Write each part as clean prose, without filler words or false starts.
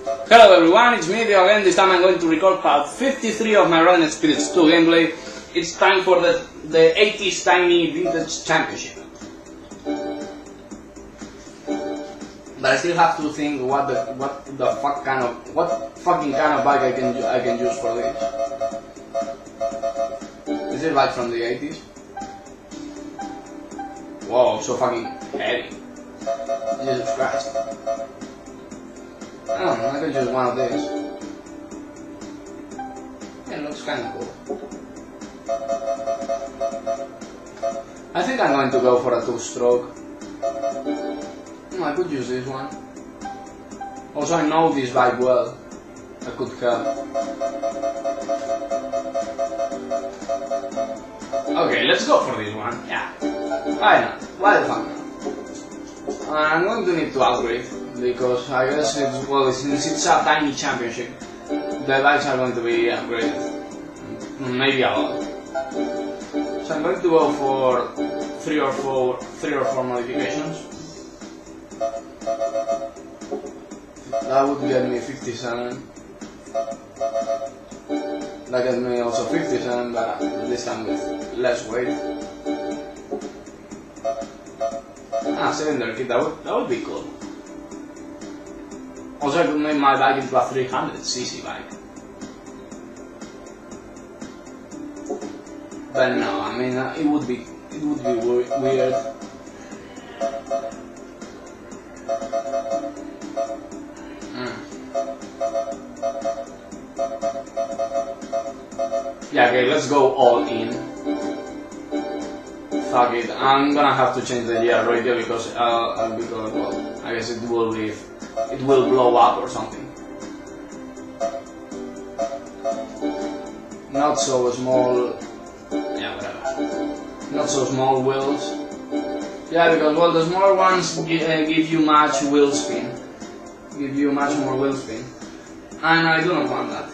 Hello everyone, it's me again. This time I'm going to record part 53 of my Running Spirits 2 gameplay. It's time for the 80s Tiny Vintage Championship. But I still have to think what fucking kind of bike I can use for this. Is it like from the 80s? Whoa, so fucking heavy. Jesus Christ. I don't know, I could use one of these. Yeah, it looks kinda cool. I think I'm going to go for a 2-stroke. I could use this one. Also, I know this bike well. I could help. Okay, let's go for this one. Yeah. Why not? Why the fuck not? I'm going to need to upgrade because I guess since it's a tiny championship, the bikes are going to be upgraded. Maybe a lot. So I'm going to go for three or four modifications. That would get me 57. That gets me also 57, but this time with less weight. Cylinder kit, that would be cool. Also, I could make my bike into a 300cc bike. But no, I mean, it would be weird. Yeah, okay, let's go all in. Fuck it, I'm gonna have to change the gear radio because well, I guess it will blow up or something. Not so small, yeah, whatever. Not so small wheels. Yeah, because well, the smaller ones give you much wheel spin, give you much more wheel spin, and I do not want that.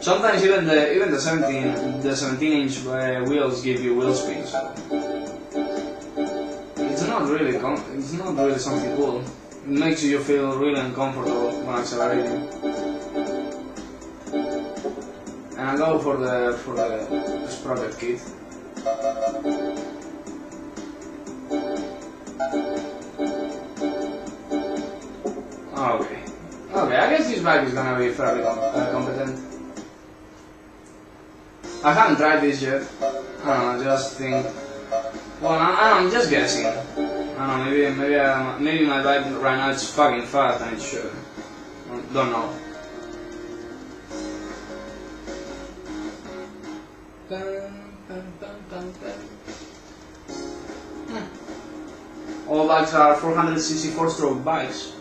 Sometimes even the 17-inch wheels give you wheel spin, so it's not really something cool. It makes you feel really uncomfortable when accelerating. And I go for the sprocket kit. Okay, I guess this bike is gonna be fairly competent. I haven't tried this yet. I don't know, just think. Well, I'm just guessing. I don't know, maybe my bike right now is fucking fast and it should. Don't know. All bikes are 400cc 4-stroke bikes.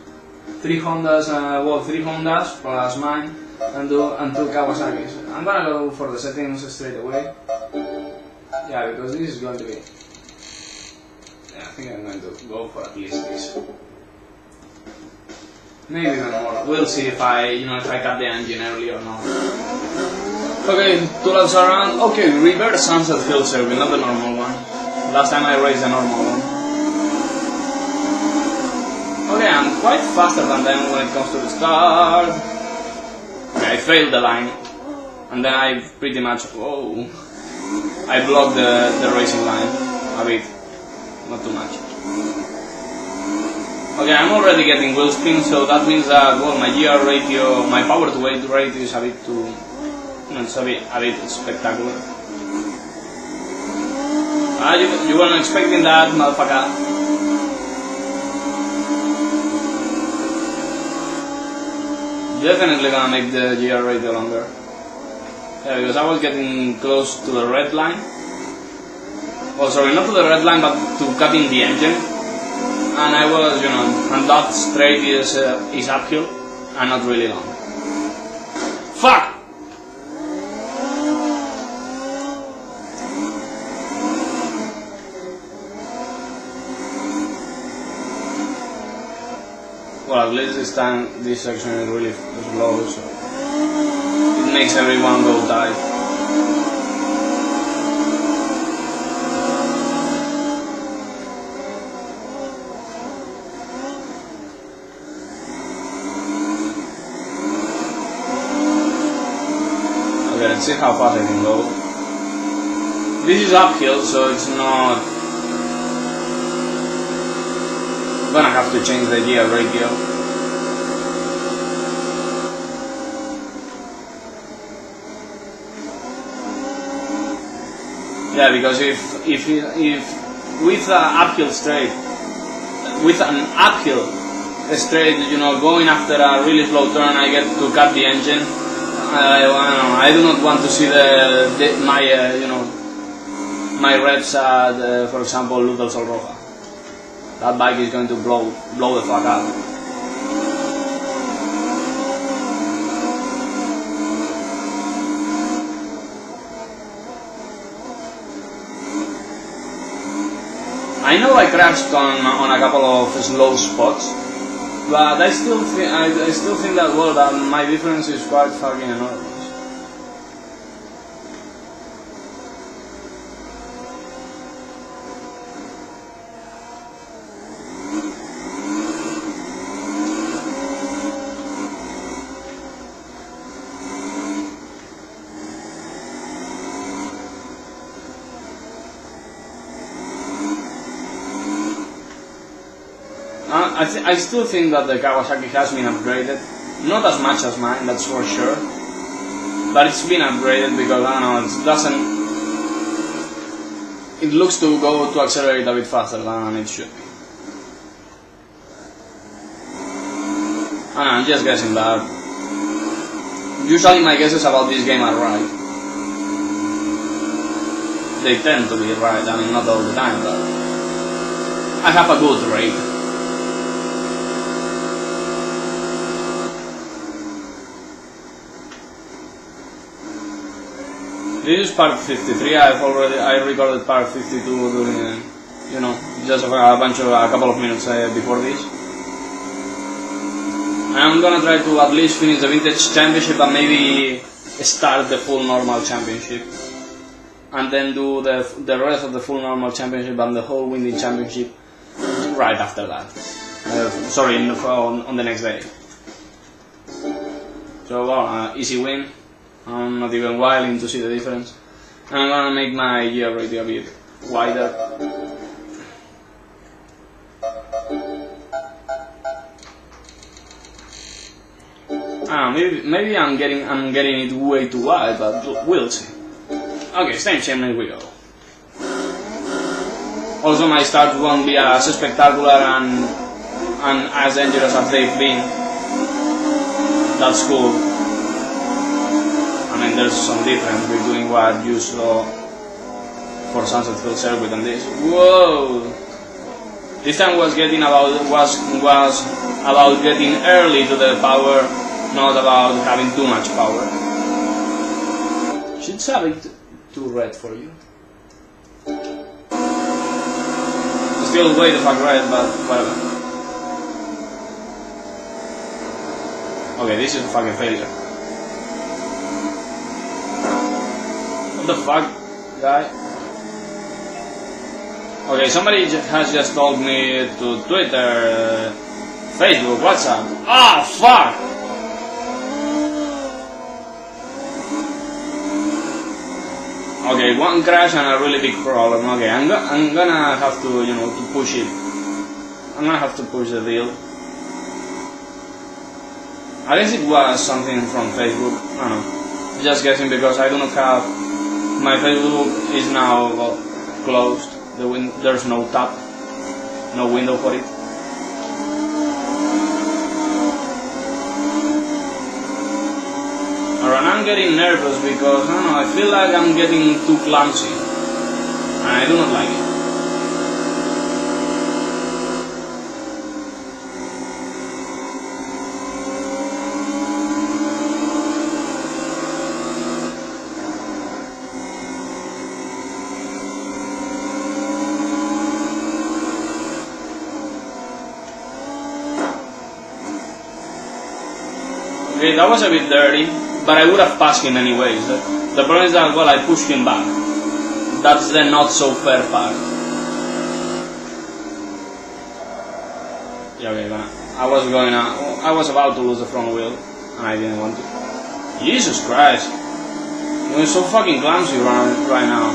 3 Hondas plus mine. And two Kawasaki's. I'm gonna go for the settings straight away. Yeah, because this is going to be. Yeah, I think I'm going to go for at least this. Maybe even more. We'll see if I cut the engine early or not. Okay, two laps around. Okay, reverse sunset hill circle, not the normal one. Last time I raced the normal one. Okay, I'm quite faster than them when it comes to the start. I failed the line, and then I pretty much, I blocked the racing line a bit, not too much. Okay, I'm already getting wheel spin, so that means that, well, my gear ratio, my power to weight ratio is a bit too, it's a bit spectacular. You weren't expecting that, motherfucker. Definitely gonna make the gear radio longer. Yeah, because I was getting close to the red line. Oh, sorry, not to the red line, but to cutting the engine. And I was, and that straight is uphill and not really long. Fuck! Well, at least this time this section is really slow, so it makes everyone go tight. let's see how fast I can go. This is uphill, so it's not gonna have to change the gear ratio. Yeah, because if with an uphill straight, you know, going after a really slow turn, I get to cut the engine. I do not want to see my you know, my reps at, for example, Luz del Sol roja. That bike is going to blow the fuck up. I know I crashed on a couple of slow spots, but I still think that, well, that my difference is quite fucking enormous. I still think that the Kawasaki has been upgraded, not as much as mine, that's for sure, but it's been upgraded because, I don't know, it looks to go to accelerate a bit faster than it should be. I don't know, I'm just guessing, but usually my guesses about this game are right. They tend to be right, I mean, not all the time, but I have a good rate. This is part 53. I recorded part 52 during, you know, just a couple of minutes before this. I'm gonna try to at least finish the vintage championship and maybe start the full normal championship, and then do the rest of the full normal championship and the whole winning championship right after that. Sorry, on the next day. So, well, easy win. I'm not even willing to see the difference. I'm gonna make my gear ratio a bit wider. Maybe I'm getting it way too wide, but we'll see. Okay, same chimney we go. Also, my starts won't be as spectacular and as dangerous as they've been. That's cool. I mean, there's some difference between what you saw for Sunset Hill Circuit and this. Whoa! This time was about getting early to the power, not about having too much power. Should have it too red for you. Still way the fuck red, but whatever. Okay, this is a fucking failure. What the fuck, guy? Okay, somebody has just told me to Twitter, Facebook, WhatsApp. Ah, fuck! Okay, one crash and a really big problem. Okay, I'm gonna have to, you know, to push it. I'm gonna have to push the deal. I guess it was something from Facebook. I don't know. Just guessing because I do not have. My Facebook is now closed. There's no tab, no window for it. And I'm getting nervous because I don't know. I feel like I'm getting too clumsy, and I do not like it. Okay, that was a bit dirty, but I would have passed him anyways. The problem is that, well, I pushed him back. That's the not so fair part. Yeah, okay, I was about to lose the front wheel, and I didn't want to. Jesus Christ. You're so fucking clumsy right now.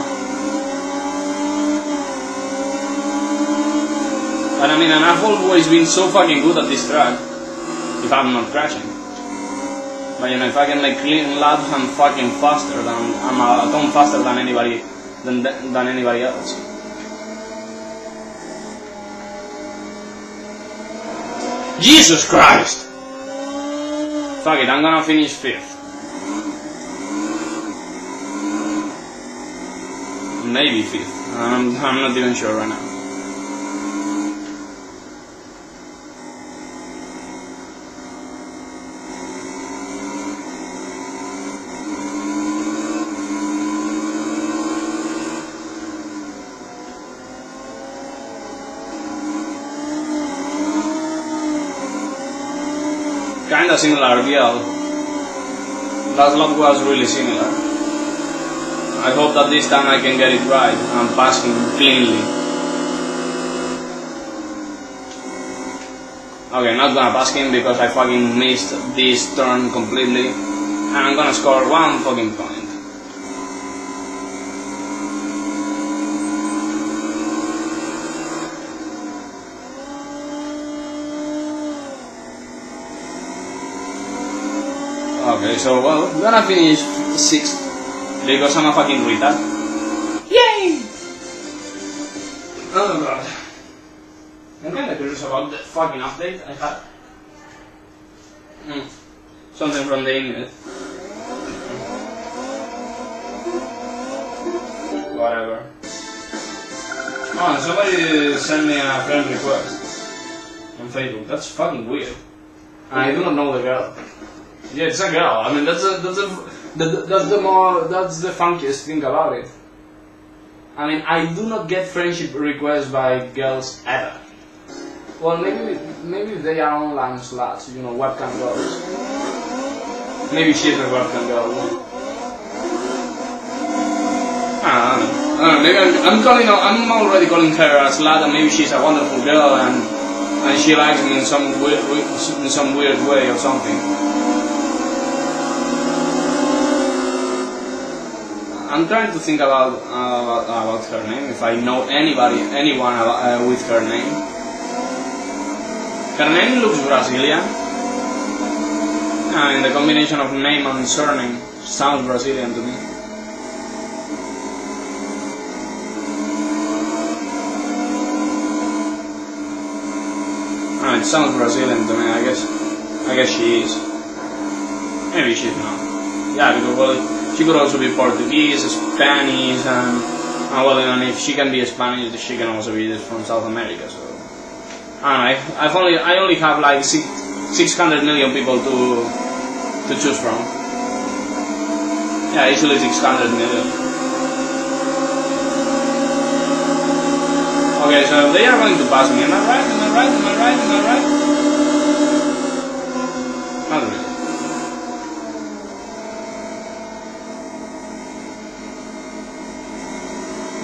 And I mean, and I've always been so fucking good at this track, if I'm not crashing. But you know, if I can like clean laps, I'm fucking faster than, I'm a ton faster than anybody else. Jesus Christ! Fuck it, I'm gonna finish 5th. Maybe 5th. I'm not even sure right now. Kinda similar girl. Last lap was really similar. I hope that this time I can get it right and pass him cleanly. Okay, not gonna pass him because I fucking missed this turn completely. And I'm gonna score 1 fucking point. Okay, so well, I'm gonna finish 6th because I'm a fucking retard. Yay! Oh god. I'm kinda curious about the fucking update I had. Something from the internet. Whatever. Oh, and somebody sent me a friend request on Facebook. That's fucking weird. And I do not know the girl. Yeah, it's a girl. I mean, that's the funkiest thing about it. I mean, I do not get friendship requests by girls ever. Well, maybe they are online sluts, you know, webcam girls. Maybe she's a webcam girl. I don't know. Maybe I'm already calling her a slut, and maybe she's a wonderful girl, and she likes me in some weird way or something. I'm trying to think about her name, if I know anyone with her name. Her name looks Brazilian. And the combination of name and surname sounds Brazilian to me. It sounds Brazilian to me, I guess she is. Maybe she's not. Yeah, because well, she could also be Portuguese, Spanish, and well, and if she can be Spanish, she can also be from South America. So I don't know. I only have like 600 million people to choose from. Yeah, easily 600 million. Okay, so they are going to pass me. Am I right? Not really.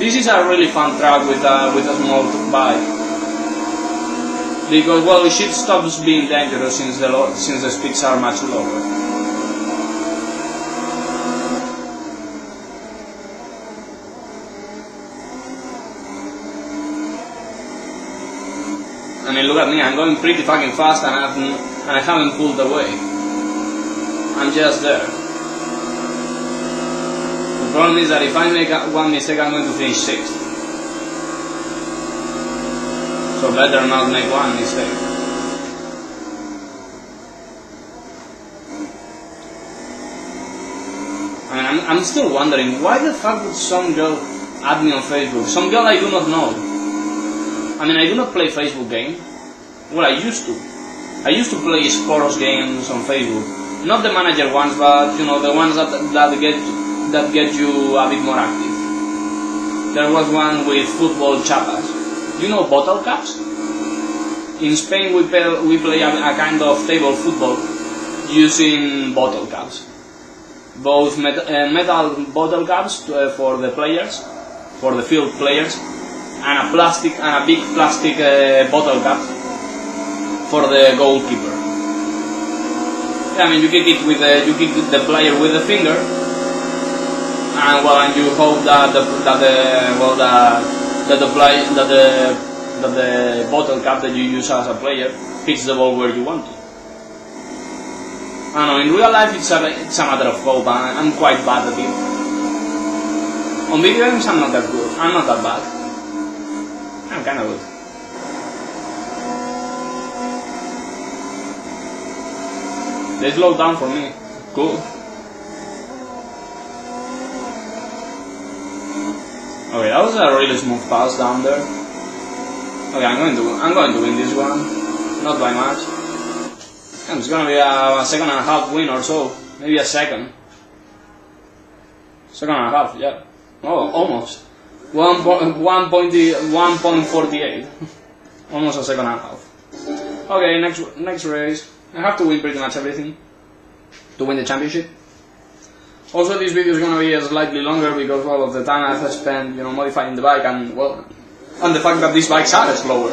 This is a really fun track with a small bike, because well, it stops being dangerous since the speeds are much lower. I mean, look at me, I'm going pretty fucking fast and I haven't pulled away. I'm just there. The problem is that if I make one mistake, I'm going to finish 6th. So better not make one mistake. I mean, I'm still wondering, why the fuck would some girl add me on Facebook? Some girl I do not know. I mean, I do not play Facebook games. Well, I used to. I used to play sports games on Facebook. Not the manager ones, but you know, the ones that get you a bit more active. There was one with football chapas. You know bottle caps? In Spain we play a kind of table football using bottle caps. Both metal bottle caps for the players, for the field players, and a big plastic bottle cap for the goalkeeper. Yeah, I mean, you kick the player with the finger, and well, and you hope that the bottle cap that you use as a player hits the ball where you want to. I don't know, in real life it's a matter of hope, and I'm quite bad at it. On video games I'm not that good, I'm not that bad. I'm kinda good. They slowed down for me. Cool. Okay, that was a really smooth pass down there. Okay, I'm going to win this one. Not by much. And it's gonna be a second and a half win or so. Maybe a second. Second and a half, yeah. Oh, almost. 1.48. Almost a second and a half. Okay, next race. I have to win pretty much everything to win the championship. Also, this video is gonna be slightly longer because all of the time I've spent, modifying the bike and well, and the fact that these bikes are slower.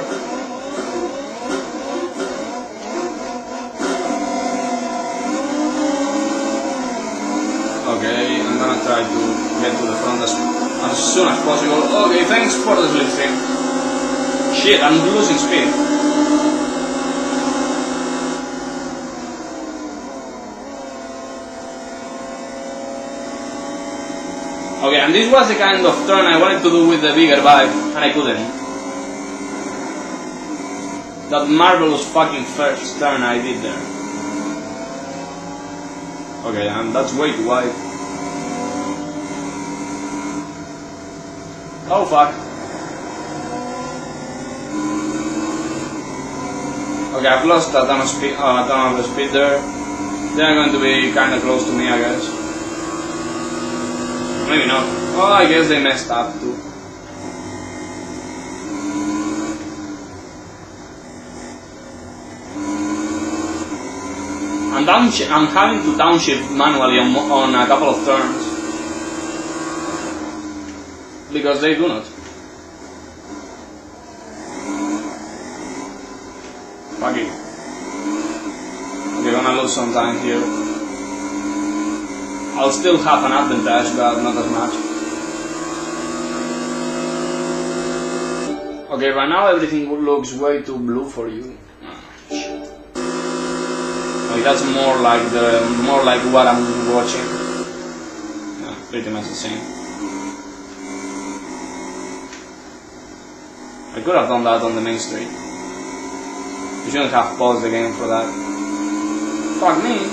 Okay, I'm gonna try to get to the front as soon as possible. Okay, thanks for the slipstream. Shit, I'm losing speed. Okay, and this was the kind of turn I wanted to do with the bigger bike, and I couldn't. That marvelous fucking first turn I did there. Okay, and that's way too wide. Oh fuck. Okay, I've lost a ton of speed there. They're going to be kinda close to me, I guess. Maybe not. Oh, I guess they messed up too. I'm having to downshift manually on a couple of turns because they do not. Fuck it. Okay, gonna lose some time here. I'll still have an advantage, but not as much. Okay, right now everything looks way too blue for you. Oh, shit. Okay, that's more like what I'm watching. Yeah, pretty much the same. I could have done that on the main street. You shouldn't have paused the game for that. Fuck me.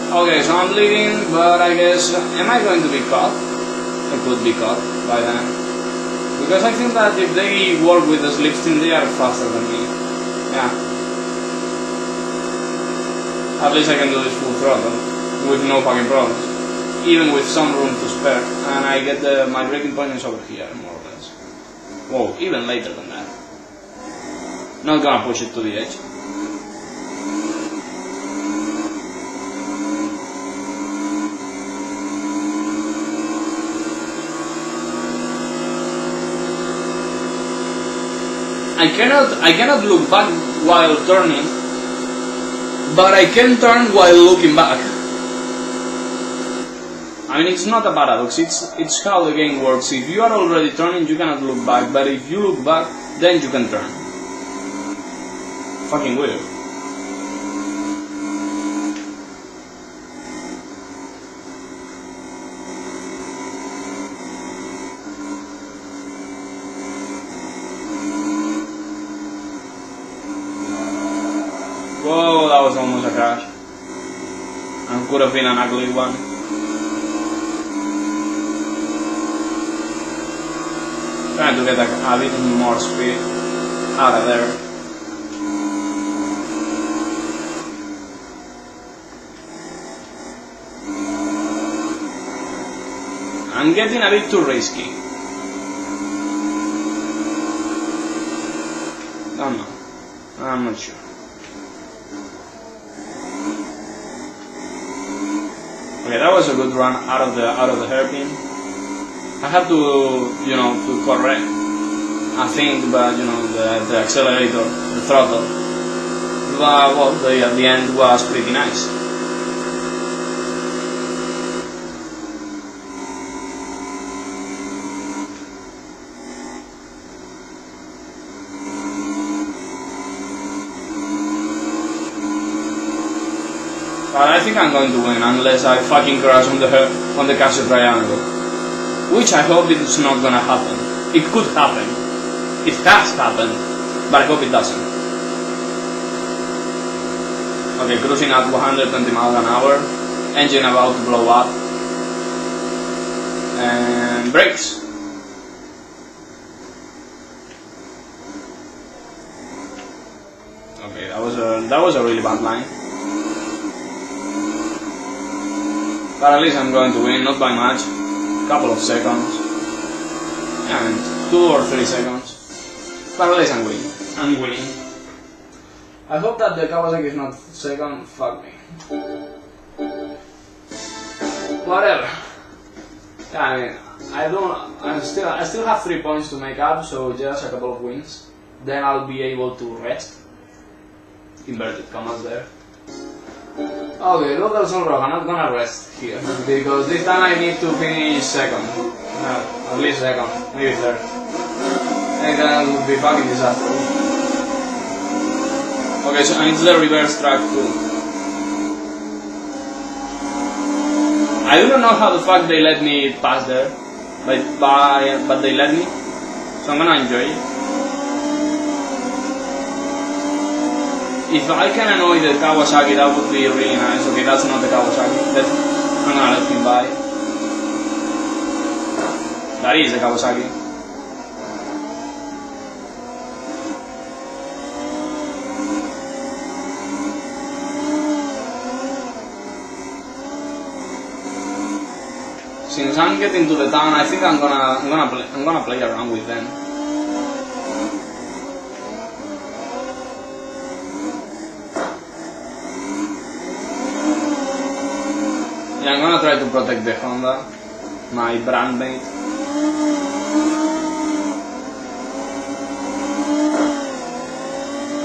Okay, so I'm bleeding, but I guess, am I going to be caught? I could be caught by then. Because I think that if they work with the slipstream, they are faster than me. Yeah. At least I can do this full throttle, with no fucking problems. Even with some room to spare, and I get my braking point is over here, more or less. Whoa, even later than that. Not gonna push it to the edge. I cannot look back while turning, but I can turn while looking back. I mean, it's not a paradox, it's how the game works. If you are already turning, you cannot look back, but if you look back, then you can turn. Fucking weird. Whoa, that was almost a crash. And could have been an ugly one. Trying to get a bit more speed out of there. I'm getting a bit too risky. Don't know. I'm not sure. Okay, that was a good run out of the hairpin. I had to, to correct a thing, but the accelerator, the throttle, well, the end was pretty nice. But I think I'm going to win unless I fucking crash on the castle triangle. Which I hope it's not gonna happen. It could happen. It has happened. But I hope it doesn't. Okay, cruising at 120 miles an hour. Engine about to blow up. And brakes. Okay, that was a really bad line. But at least I'm going to win, not by much. Couple of seconds. And 2 or 3 seconds. But at least I'm winning. I'm winning. I hope that the Kawasaki is not second. Fuck me. Whatever. Yeah, I mean, I still have 3 points to make up, so just a couple of wins. Then I'll be able to rest. Inverted commas there. Okay, Luz del Sol roja, I'm not gonna rest here because this time I need to finish second. At least second, maybe third. And then it would be fucking disaster. Okay, so it's the reverse track too. I don't know how the fuck they let me pass there, but they let me, so I'm gonna enjoy it. If I can annoy the Kawasaki, that would be really nice. Okay, that's not the Kawasaki. I'm gonna let him by. That is the Kawasaki. Since I'm getting to the town, I think I'm gonna play around with them. Yeah, I'm gonna try to protect the Honda, my brand mate.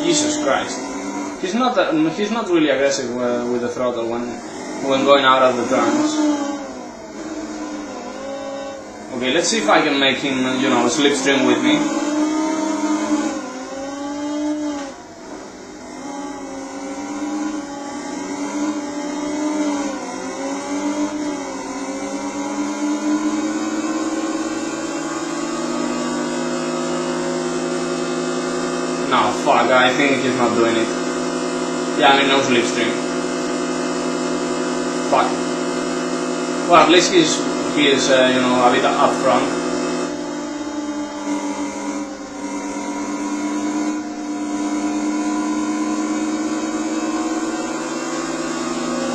Jesus Christ, he's not really aggressive with the throttle when going out of the turns. Okay, let's see if I can make him, slipstream with me. No, fuck, I think he's not doing it. Yeah, I mean, no slipstream. Fuck. Well, at least he is a bit up front.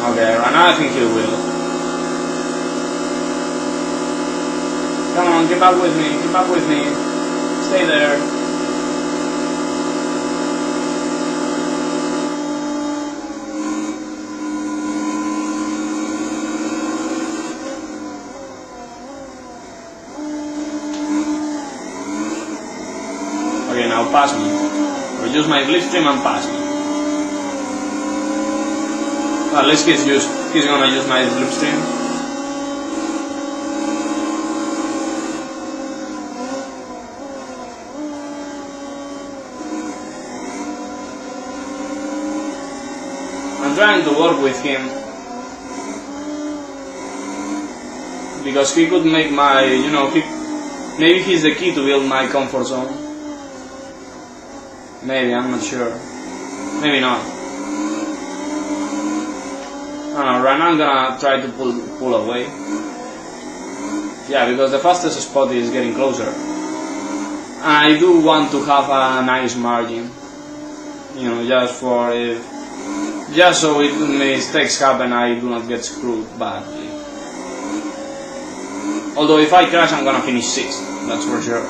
Okay, right now I think he will. Come on, keep up with me, stay there. Okay, now pass me. Reduce my slipstream and pass me. At least he's gonna use my slipstream. I'm trying to work with him because he could make my, maybe he's the key to build my comfort zone. Maybe, I'm not sure. Maybe not. I don't know, right now I'm gonna try to pull away. Yeah, because the fastest spot is getting closer. And I do want to have a nice margin. Just so if mistakes happen, I do not get screwed badly. Although if I crash, I'm gonna finish 6th, that's for sure.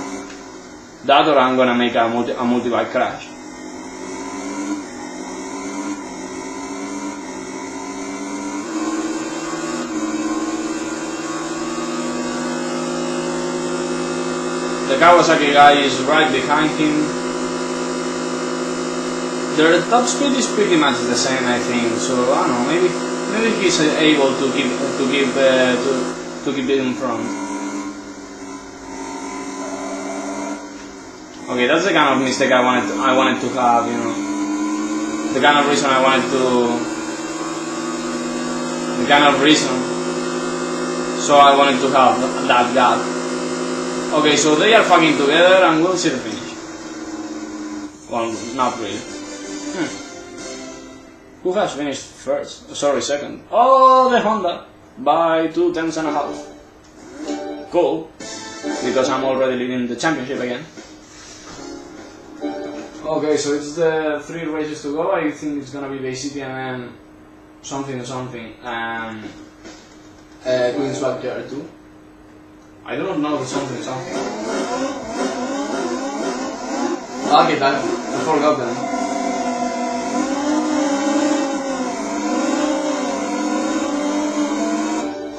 That or I'm gonna make a multi-bike crash. The Kawasaki guy is right behind him. Their top speed is pretty much the same, I think. So I don't know. Maybe he's able to keep it in front. Okay, that's the kind of mistake I wanted to have, The kind of reason I wanted the kind of reason. So I wanted to have that gap. Okay, so they are fucking together and we'll see the finish. Well, not really. Who has finished first? Sorry, second. Oh, the Honda! By 2 tenths and a half. Cool. Because I'm already leading the championship again. Okay, so it's the 3 races to go. I think it's gonna be Baycity MM something, Queen's Backyard 2. I don't know the something. Okay, I forgot them.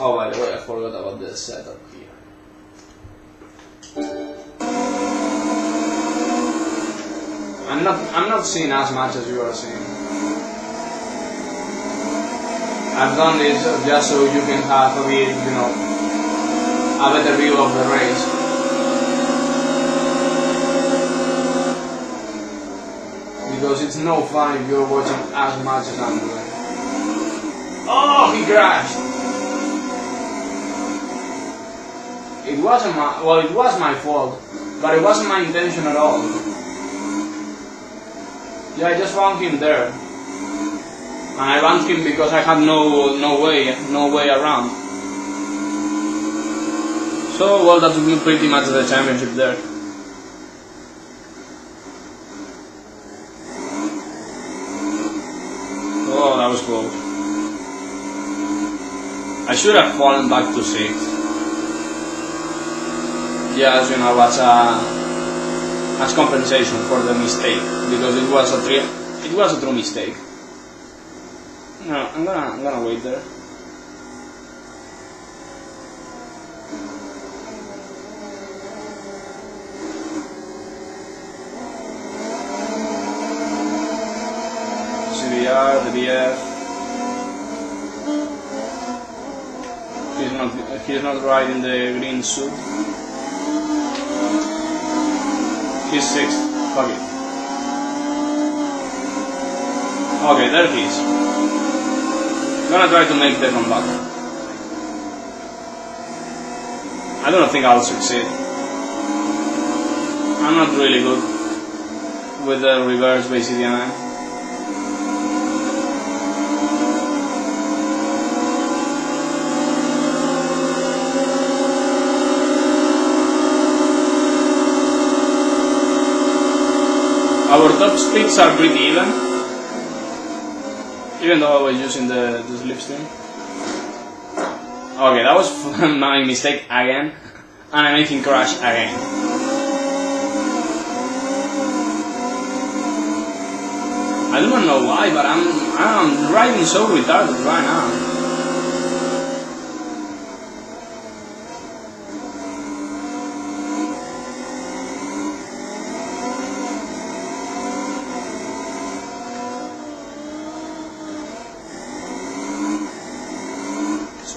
Oh, by the way, I forgot about the setup here. I'm not seeing as much as you are seeing. I've done this just so you can have a bit, a better view of the race. Because it's no fun if you're watching as much as I'm doing. Oh, he crashed! It was my fault, but it wasn't my intention at all. Yeah, I just found him there. And I ran him because I had no way around. So, well, that was pretty much the championship there. Oh, that was close. I should have fallen back to 6th. Yes, as compensation for the mistake, because it was a true mistake. No, I'm gonna wait there. CBR, the BF. He's not riding the green suit. He's 6th. Fuck it. Okay, there he is. I'm gonna try to make the comeback. I don't think I'll succeed. I'm not really good with the reverse Baycity MM. Our top speeds are pretty even though I was using the slipstream. Okay, that was my mistake again, and I made him crash again. I don't know why, but I'm riding so retarded right now.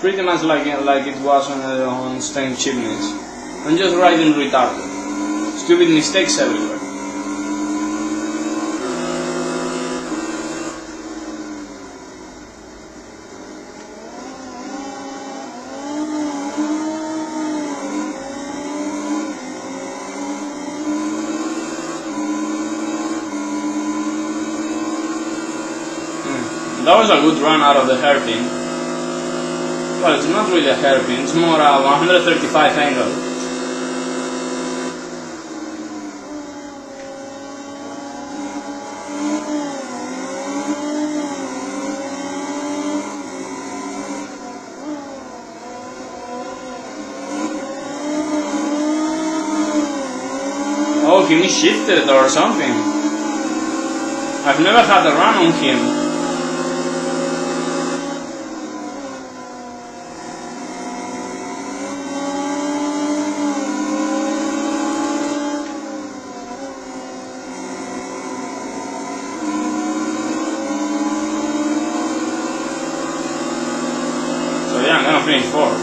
Pretty much like it was on Stain Chimneys. I'm just riding retarded. Stupid mistakes everywhere. That was a good run out of the hairpin. Well, it's not really a hairpin, it's more a 135 angle. Oh, he shifted or something. I've never had a run on him. Finish 4th.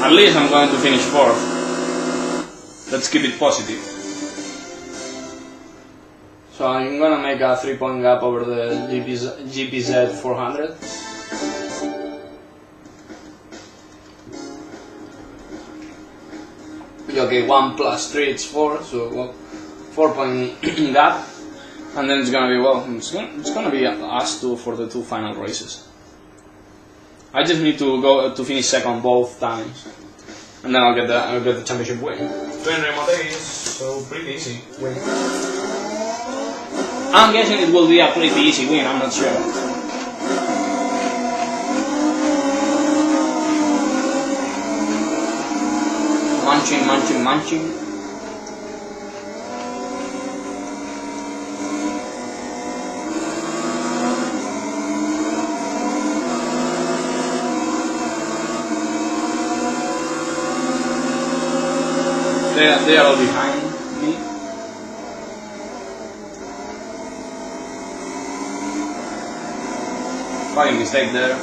At least I'm going to finish 4th. Let's keep it positive. So I'm gonna make a 3-point gap over the GPZ 400. Okay, 1 plus 3 it's 4, so well, 4 point gap, and then it's gonna be, well, it's gonna be us two for the 2 final races. I just need to go to finish second both times, and then I'll get the championship win. 200 Motegi is so pretty easy win. I'm guessing it will be a pretty easy win, I'm not sure. Munching, munching, munching. They are all behind me. Fucking mistake there.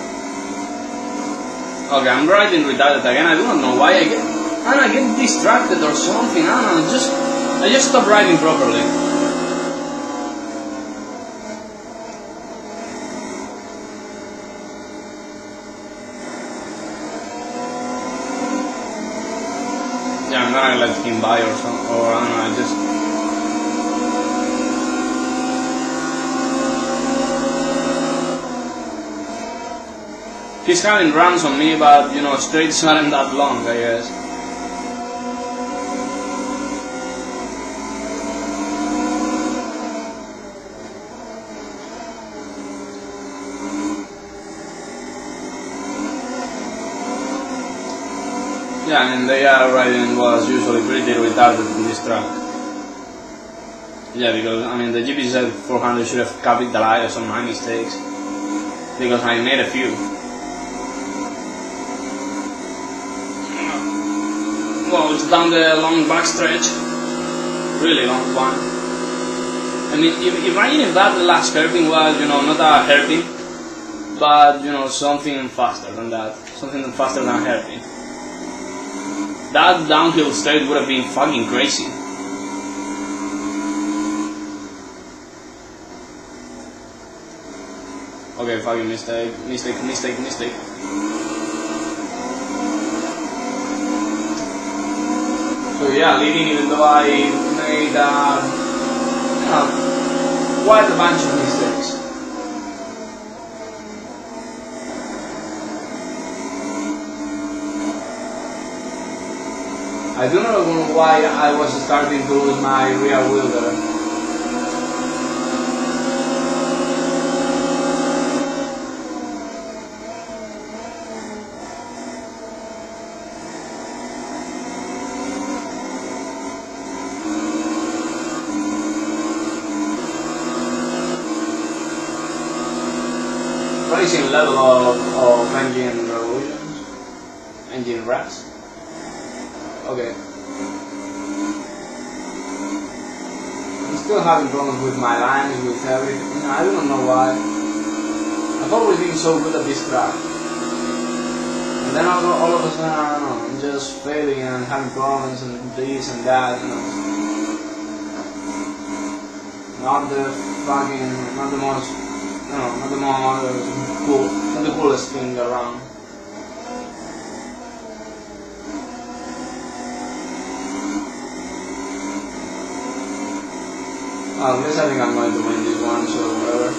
Okay, I'm riding retarded again. I do not know why I get distracted or something. I don't know. I just stopped riding properly. Yeah, I'm gonna let him by or something, or I don't know, I just... He's having runs on me, but, you know, straights aren't that long, I guess. Yeah, I mean, they are riding was usually pretty retarded in this track. Yeah, because, I mean, the GP 400 should have capitalized on my mistakes, because I made a few. Well, it's down the long backstretch, really long one. I mean, imagine if that last hairpin was, you know, not a hairpin, but, you know, something faster than that, something faster than a hairpin. That downhill straight would have been fucking crazy. Okay, fucking mistake. So yeah, leading, even though I made quite a bunch of mistakes. I do not know why I was starting to lose my rear wheel there. Rising level of engine revolutions, engine revs. Okay. I'm still having problems with my lines, with everything. I don't know why. I've always been so good at this track. And then all of a sudden, I don't know, I'm just failing and having problems and this and that, you know. Not the coolest thing around. At least I think I'm going to win this one, so whatever.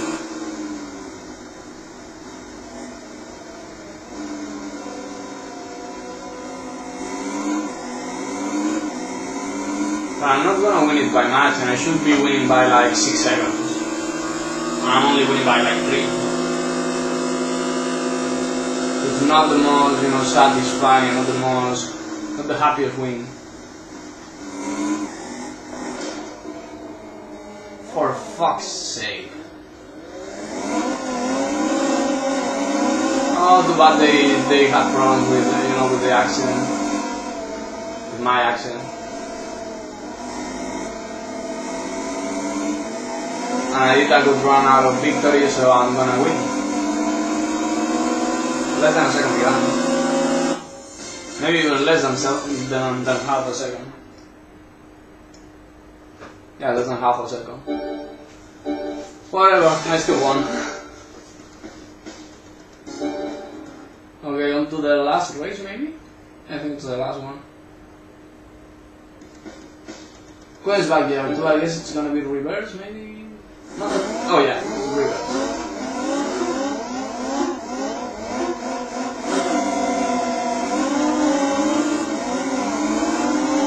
But I'm not going to win it by much, and I should be winning by like 6 seconds. I'm only winning by like 3. It's not the most, you know, satisfying, not the happiest win. For fuck's sake. Oh, too bad they had problems with, you know, with the accident. With my accident. And I did a good run out of victory, so I'm gonna win. Less than a second behind. Maybe even less than half a second. Yeah, less than half a second. Whatever, I still won. Okay, on to the last race maybe? I think it's the last one. Where's backyard 2? I guess it's gonna be reverse, maybe? No. Oh yeah, reverse.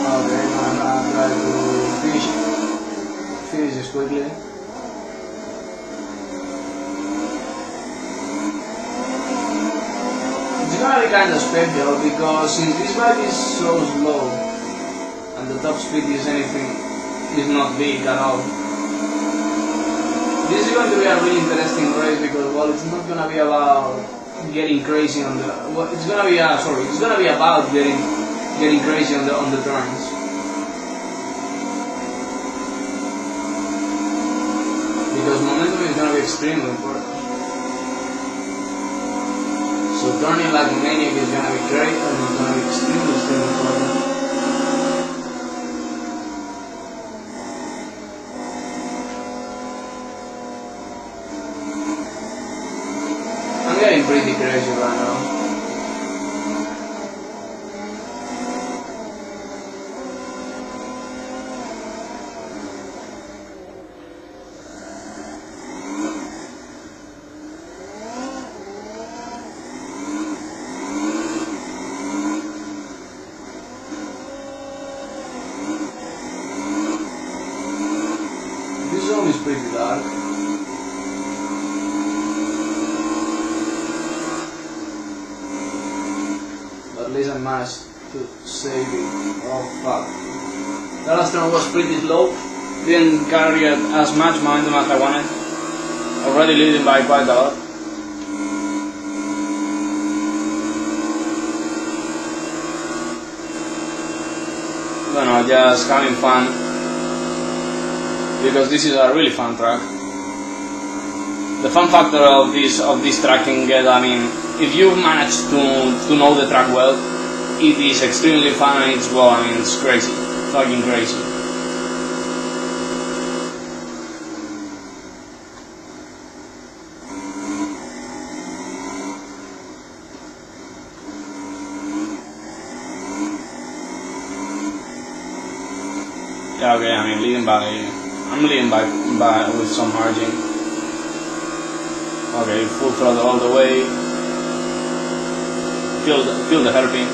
Okay, now I'm gonna try to finish this quickly. It's gonna be kinda special because since this bike is so slow and the top speed is not big at all. This is going to be a really interesting race because, well, it's not gonna be about getting crazy on the. Well, it's gonna be about getting crazy on the turns. Because momentum is gonna be extremely important. So turning like a maniac is gonna be great and it's gonna be extremely important. I'm getting pretty crazy right now. This zone is pretty dark. At least I managed to save it. Oh fuck. The last turn was pretty slow. Didn't carry as much momentum as I wanted. Already leading by quite a lot. Bueno, just having fun. Because this is a really fun track. The fun factor of this track can get, I mean, if you manage to know the track well, it is extremely fun and it's, well, I mean, it's crazy, fucking crazy. Yeah, okay, I mean, I'm leading by with some margin. Okay, full throttle all the way. Feel the hairpin.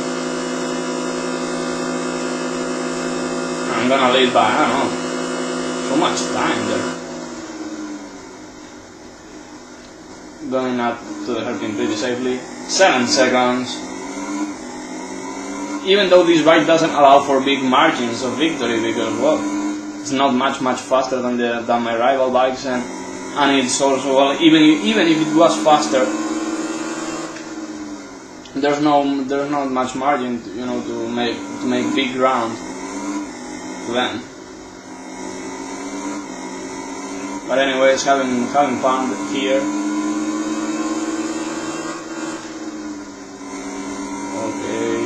I'm gonna lead by, I don't know, so much time there. Going up to the hairpin pretty safely. 7 seconds. Even though this bike doesn't allow for big margins of victory because, well, it's not much faster than my rival bikes and it's also, well, even if it was faster, there's not much margin to, to make big ground to them. But anyways, having fun here. Okay.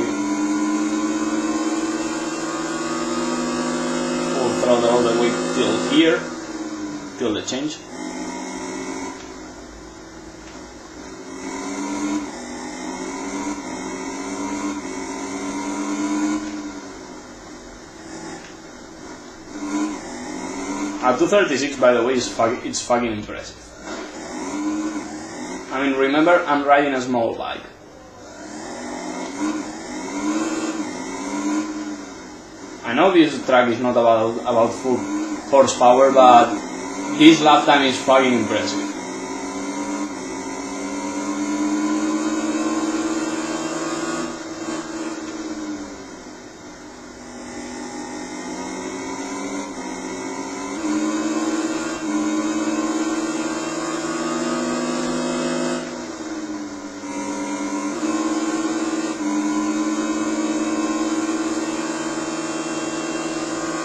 Full throttle all the way till here, till the change. At 236, by the way, it's fucking impressive. I mean, remember, I'm riding a small bike. I know this track is not about full horsepower, but this lap time is fucking impressive.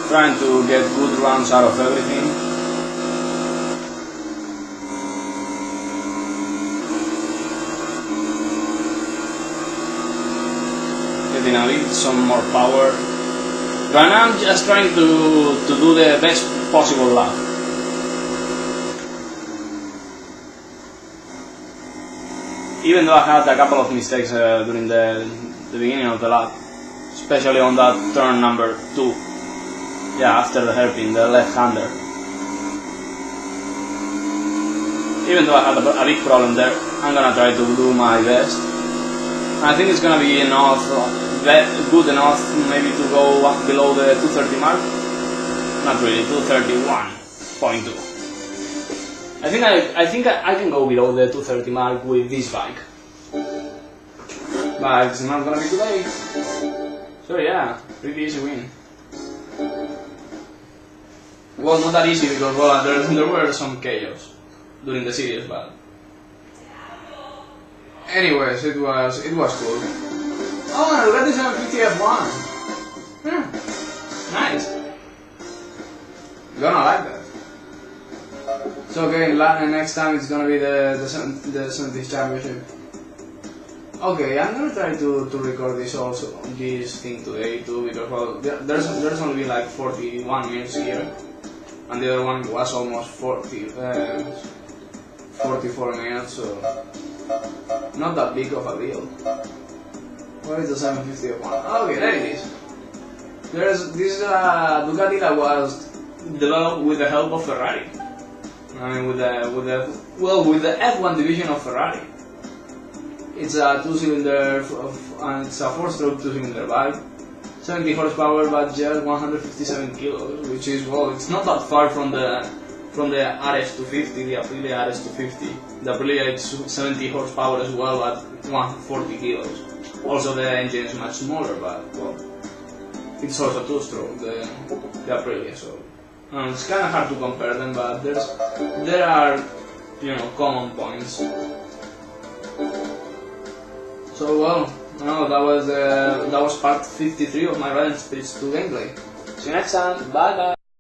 Trying to get good runs out of everything. Getting a bit some more power. Right now I'm just trying to do the best possible lap. Even though I had a couple of mistakes during the beginning of the lap, especially on that turn number 2. Yeah, after the hairpin, the left-hander. Even though I had a big problem there, I'm gonna try to do my best. I think it's gonna be enough, good enough maybe to go up below the 230 mark. Not really, 231.2. I think I can go below the 230 mark with this bike. But it's not gonna be today. So yeah, pretty easy win. Well, not that easy because well, there were some chaos during the series, but anyways, it was cool. Oh, and look at this M50 F1. Nice. Gonna like that. So okay, next time it's gonna be the 70s championship. Okay, I'm gonna try to record this thing today too, because well, there's only been like 41 minutes here, and the other one was almost 44 minutes, so not that big of a deal. Where is the 750 F1? Okay, there it is. This Ducati that was developed with the help of Ferrari. I mean, with the F1 division of Ferrari. It's a 2-cylinder, and it's a 4-stroke 2-cylinder bike. 70 horsepower, but just 157 kilos, which is well, it's not that far from the RS250, the Aprilia RS250. The Aprilia is 70 horsepower as well, at 140 kilos. Also, the engine is much smaller, but well, it's also 2-stroke, the Aprilia. So it's kind of hard to compare them, but there are common points. So well, that was part 53 of my Riding Speeds 2 gameplay. See you next time. Bye bye.